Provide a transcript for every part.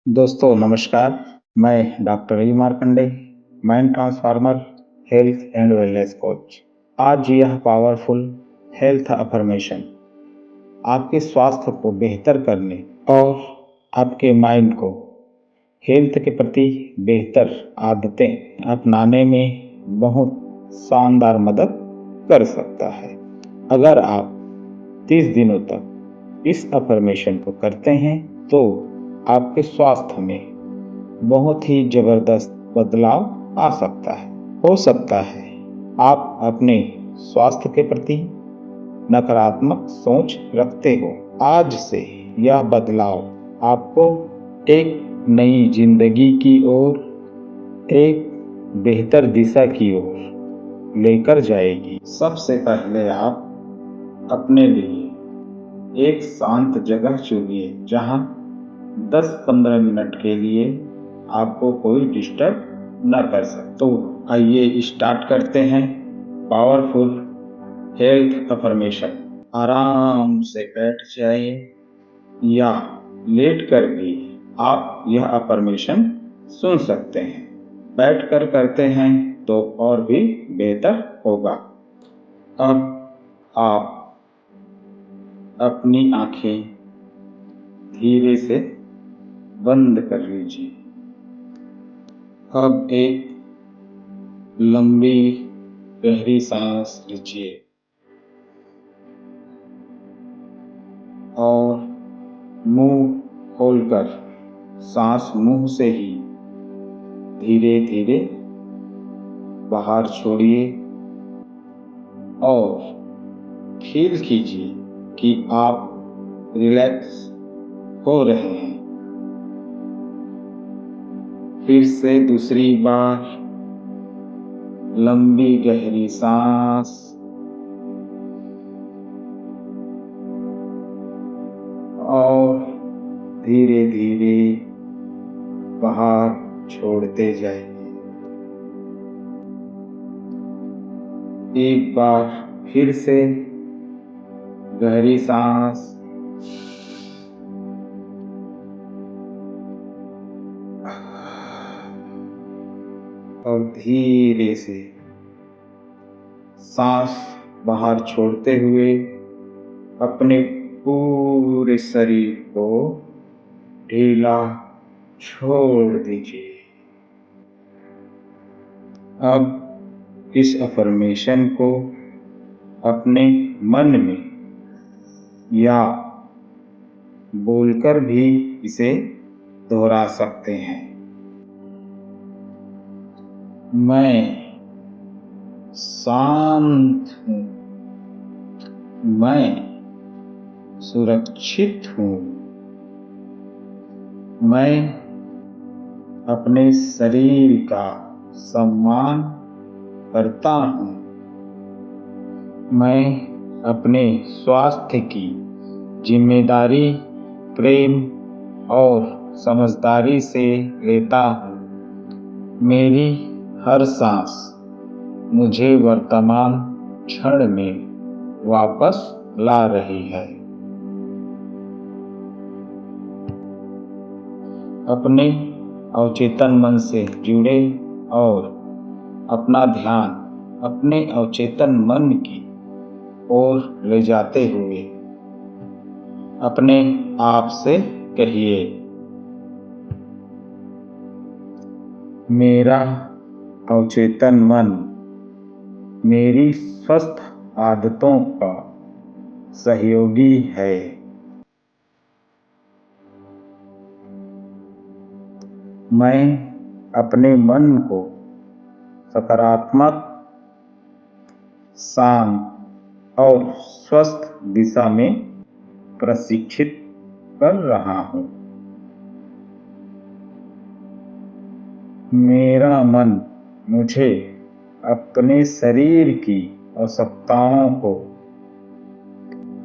दोस्तों नमस्कार। मैं doctor Ravi Markande, mind transformer, health and wellness coach. आज यह पावरफुल हेल्थ अफर्मेशन आपके स्वास्थ्य को बेहतर करने और आपके माइंड को हेल्थ के प्रति बेहतर आदतें अपनाने में बहुत शानदार मदद कर सकता है। अगर आप 30 दिनों तक इस अफर्मेशन को करते हैं तो आपके स्वास्थ्य में बहुत ही जबरदस्त बदलाव आ सकता है। हो सकता है आप अपने स्वास्थ्य के प्रति नकारात्मक सोच रखते हो। आज से यह बदलाव आपको एक नई जिंदगी की ओर, एक बेहतर दिशा की ओर लेकर जाएगी। सबसे पहले आप अपने लिए एक शांत जगह चुनिए जहां 10-15 मिनट के लिए आपको कोई डिस्टर्ब न कर सके। तो आइए स्टार्ट करते हैं पावरफुल हेल्थ अफर्मेशन। आराम से बैठ जाइए या लेट कर भी आप यह अफर्मेशन सुन सकते हैं। बैठ कर करते हैं तो और भी बेहतर होगा। अब आप अपनी आंखें धीरे से बंद कर लीजिए। अब एक लंबी गहरी सांस लीजिए और मुंह खोलकर सांस मुंह से ही धीरे धीरे बाहर छोड़िए और फील कीजिए कि आप रिलैक्स हो रहे हैं। फिर से दूसरी बार लंबी गहरी सांस और धीरे धीरे बाहर छोड़ते जाइए। एक बार फिर से गहरी सांस और धीरे से सांस बाहर छोड़ते हुए अपने पूरे शरीर को ढीला छोड़ दीजिए। अब इस अफर्मेशन को अपने मन में या बोलकर भी इसे दोहरा सकते हैं। मैं शांत हूँ, मैं सुरक्षित हूँ, मैं अपने शरीर का सम्मान करता हूँ, मैं अपने स्वास्थ्य की जिम्मेदारी प्रेम और समझदारी से लेता हूँ। मेरी हर सांस मुझे वर्तमान क्षण में वापस ला रही है। अपने अवचेतन मन से जुड़े और अपना ध्यान अपने अवचेतन मन की ओर ले जाते हुए अपने आप से कहिए, मेरा अवचेतन मन मेरी स्वस्थ आदतों का सहयोगी है। मैं अपने मन को सकारात्मक, शांत और स्वस्थ दिशा में प्रशिक्षित कर रहा हूँ। मेरा मन मुझे अपने शरीर की आवश्यकताओं को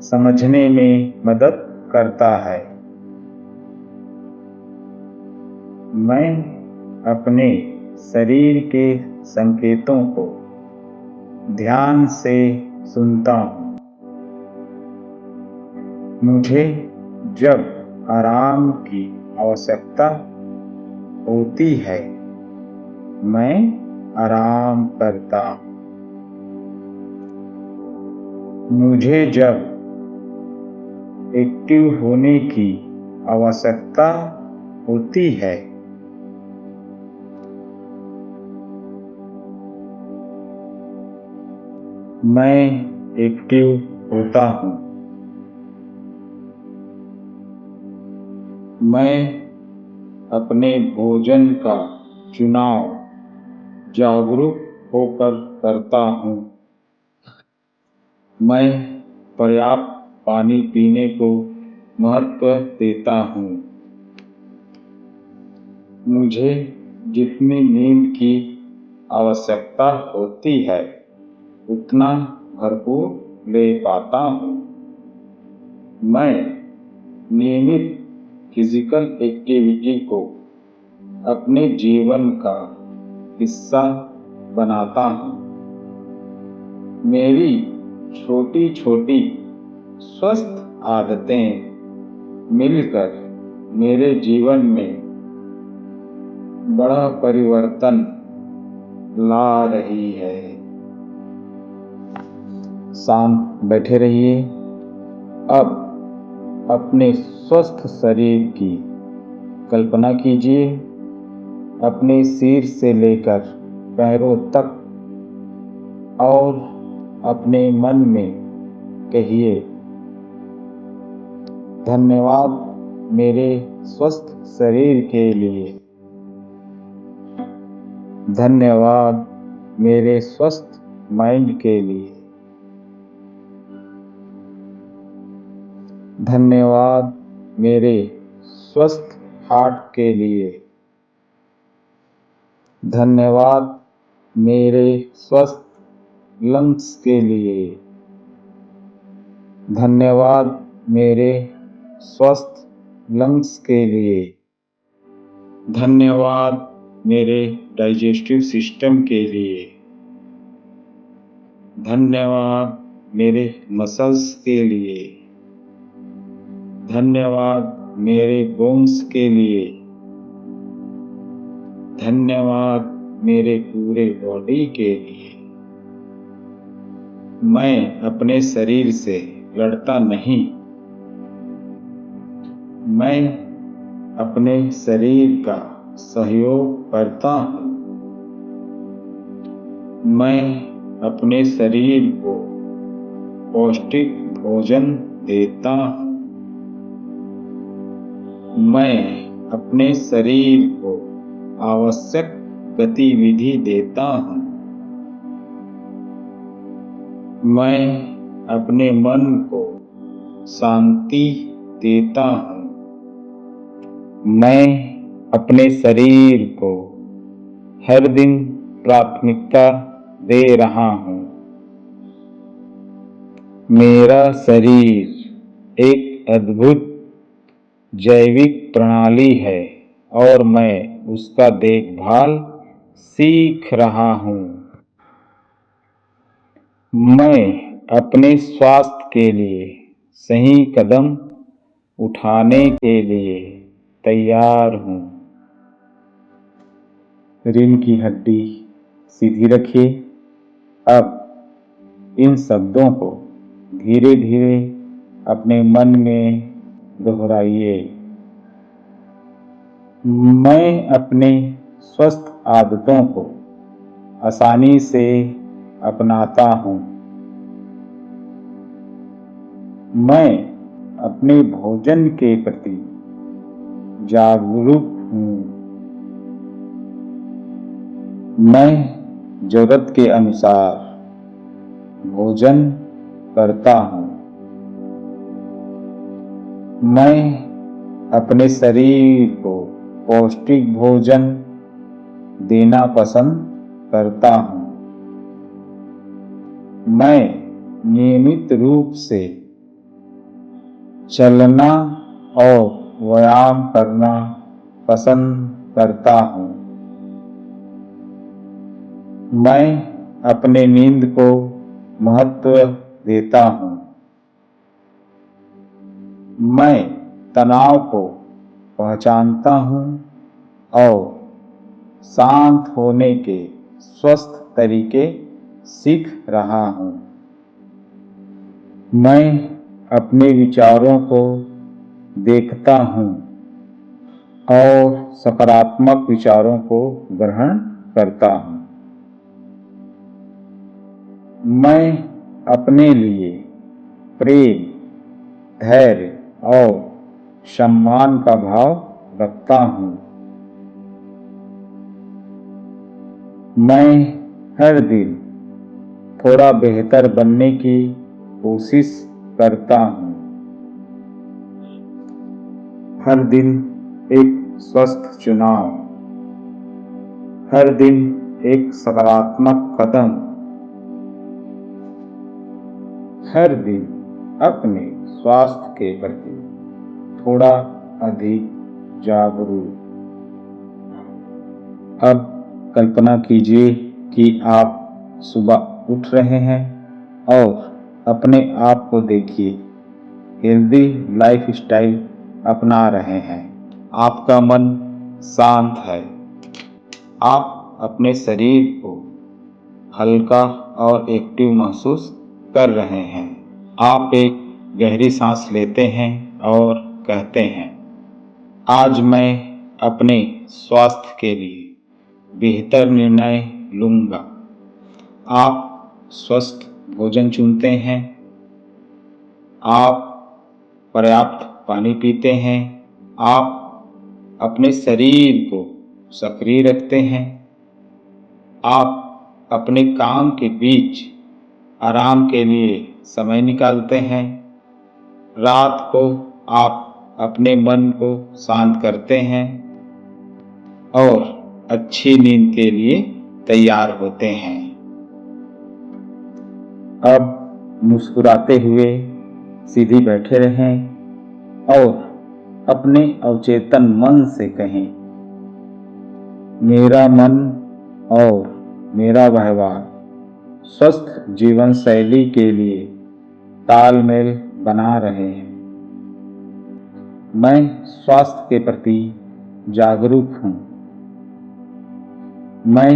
समझने में मदद करता है। मैं अपने शरीर के संकेतों को ध्यान से सुनता हूँ। मुझे जब आराम की आवश्यकता होती है, मैं आराम करता हूँ। मुझे जब एक्टिव होने की आवश्यकता होती है, मैं एक्टिव होता हूँ। मैं अपने भोजन का चुनाव जागरूक होकर करता हूँ। मैं पर्याप्त पानी पीने को महत्व देता हूँ। मुझे जितनी नींद की आवश्यकता होती है, उतना भरपूर ले पाता हूँ। मैं नियमित फिजिकल एक्टिविटी को अपने जीवन का हिस्सा बनाता हूँ। मेरी छोटी छोटी स्वस्थ आदतें मिलकर मेरे जीवन में बड़ा परिवर्तन ला रही है। शांत बैठे रहिए। अब अपने स्वस्थ शरीर की कल्पना कीजिए। अपने सिर से लेकर पैरों तक और अपने मन में कहिए, धन्यवाद मेरे स्वस्थ शरीर के लिए। धन्यवाद मेरे स्वस्थ माइंड के लिए। धन्यवाद मेरे स्वस्थ हार्ट के लिए। धन्यवाद मेरे स्वस्थ लंग्स के लिए। धन्यवाद मेरे स्वस्थ लंग्स के लिए। धन्यवाद मेरे डाइजेस्टिव सिस्टम के लिए। धन्यवाद मेरे मसल्स के लिए। धन्यवाद मेरे बोन्स के लिए। धन्यवाद मेरे पूरे बॉडी के लिए। मैं अपने शरीर से लड़ता नहीं। मैं अपने शरीर का सहयोग करता हूँ। मैं अपने शरीर को पौष्टिक भोजन देता हूँ। मैं अपने शरीर को आवश्यक गतिविधि देता हूँ। मैं अपने मन को शांति देता हूँ। मैं अपने शरीर को हर दिन प्राथमिकता दे रहा हूँ। मेरा शरीर एक अद्भुत जैविक प्रणाली है और मैं उसका देखभाल सीख रहा हूँ। मैं अपने स्वास्थ्य के लिए सही कदम उठाने के लिए तैयार हूँ। रीढ़ की हड्डी सीधी रखिए। अब इन शब्दों को धीरे धीरे अपने मन में दोहराइए। मैं अपने स्वस्थ आदतों को आसानी से अपनाता हूँ। मैं अपने भोजन के प्रति जागरूक हूँ। मैं जरूरत के अनुसार भोजन करता हूँ। मैं अपने शरीर को पौष्टिक भोजन देना पसंद करता हूँ। मैं नियमित रूप से चलना और व्यायाम करना पसंद करता हूँ। मैं अपने नींद को महत्व देता हूँ। मैं तनाव को पहचानता हूँ और शांत होने के स्वस्थ तरीके सीख रहा हूँ। मैं अपने विचारों को देखता हूँ और सकारात्मक विचारों को ग्रहण करता हूँ। मैं अपने लिए प्रेम, धैर्य और सम्मान का भाव रखता हूँ। मैं हर दिन थोड़ा बेहतर बनने की कोशिश करता हूँ। हर दिन एक स्वस्थ चुनाव, हर दिन एक सकारात्मक कदम, हर दिन अपने स्वास्थ्य के प्रति थोड़ा अधिक जागरूक। अब कल्पना कीजिए कि आप सुबह उठ रहे हैं और अपने आप को देखिए, हेल्दी लाइफस्टाइल अपना रहे हैं। आपका मन शांत है, आप अपने शरीर को हल्का और एक्टिव महसूस कर रहे हैं। आप एक गहरी सांस लेते हैं और कहते हैं, आज मैं अपने स्वास्थ्य के लिए बेहतर निर्णय लूँगा। आप स्वस्थ भोजन चुनते हैं, आप पर्याप्त पानी पीते हैं, आप अपने शरीर को सक्रिय रखते हैं, आप अपने काम के बीच आराम के लिए समय निकालते हैं, रात को आप अपने मन को शांत करते हैं और अच्छी नींद के लिए तैयार होते हैं। अब मुस्कुराते हुए सीधी बैठे रहें और अपने अवचेतन मन से कहें, मेरा मन और मेरा व्यवहार स्वस्थ जीवन शैली के लिए तालमेल बना रहे हैं। मैं स्वास्थ्य के प्रति जागरूक हूँ। मैं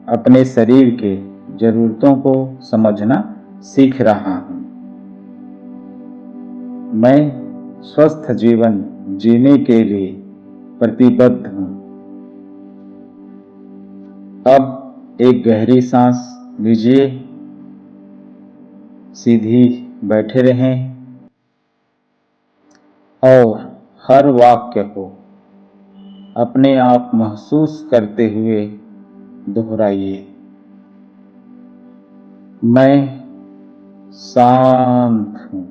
अपने शरीर के जरूरतों को समझना सीख रहा हूँ। मैं स्वस्थ जीवन जीने के लिए प्रतिबद्ध हूँ। अब एक गहरी सांस लीजिए, सीधी बैठे रहें और हर वाक्य को अपने आप महसूस करते हुए दोहराइए, मैं शांत हूँ,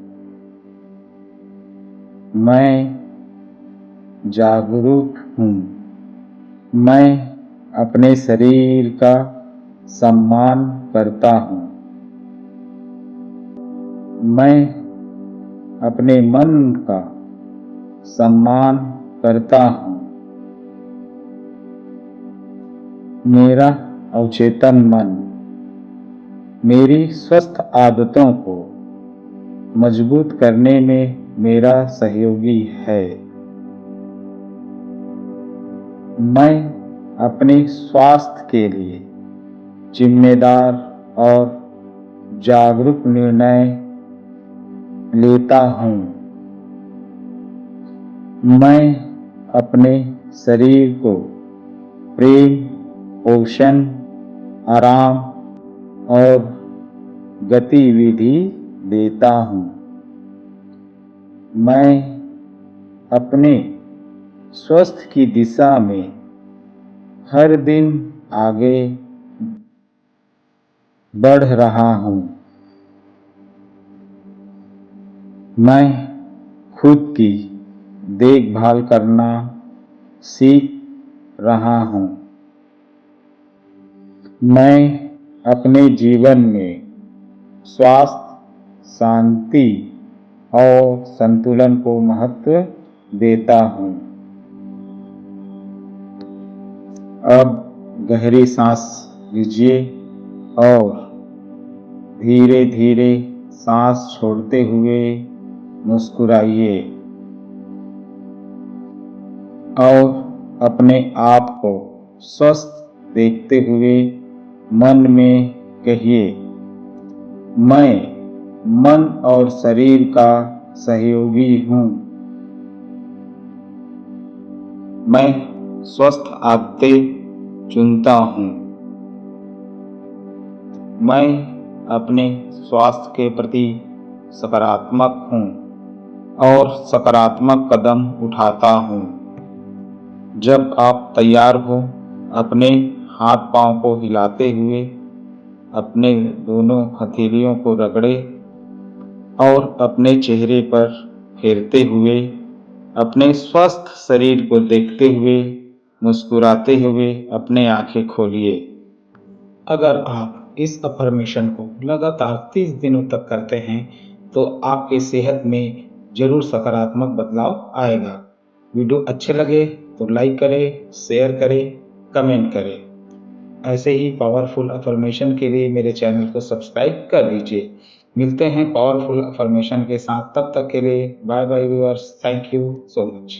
मैं जागरूक हूँ, मैं अपने शरीर का सम्मान करता हूँ, मैं अपने मन का सम्मान करता हूँ। मेरा अवचेतन मन मेरी स्वस्थ आदतों को मजबूत करने में मेरा सहयोगी है। मैं अपने स्वास्थ्य के लिए जिम्मेदार और जागरूक निर्णय लेता हूँ। मैं अपने शरीर को प्रेम, पोषण, आराम और गतिविधि देता हूँ। मैं अपने स्वास्थ्य की दिशा में हर दिन आगे बढ़ रहा हूँ। मैं खुद की देखभाल करना सीख रहा हूँ। मैं अपने जीवन में स्वास्थ्य, शांति और संतुलन को महत्व देता हूँ। अब गहरी सांस लीजिए और धीरे धीरे सांस छोड़ते हुए मुस्कुराइए। और अपने आप को स्वस्थ देखते हुए मन में कहिए, मैं मन और शरीर का सहयोगी हूँ। मैं स्वस्थ आदतें चुनता हूँ। मैं अपने स्वास्थ्य के प्रति सकारात्मक हूँ और सकारात्मक कदम उठाता हूँ। जब आप तैयार हो, अपने हाथ पांव को हिलाते हुए अपने दोनों हथेलियों को रगड़े और अपने चेहरे पर फेरते हुए अपने स्वस्थ शरीर को देखते हुए मुस्कुराते हुए अपने आंखें खोलिए। अगर आप इस अफर्मेशन को लगातार 30 दिनों तक करते हैं तो आपकी सेहत में जरूर सकारात्मक बदलाव आएगा। वीडियो अच्छे लगे तो लाइक करें, शेयर करें, कमेंट करें। ऐसे ही पावरफुल अफर्मेशन के लिए मेरे चैनल को सब्सक्राइब कर लीजिए। मिलते हैं पावरफुल अफर्मेशन के साथ, तब तक के लिए bye bye viewers. Thank you so much.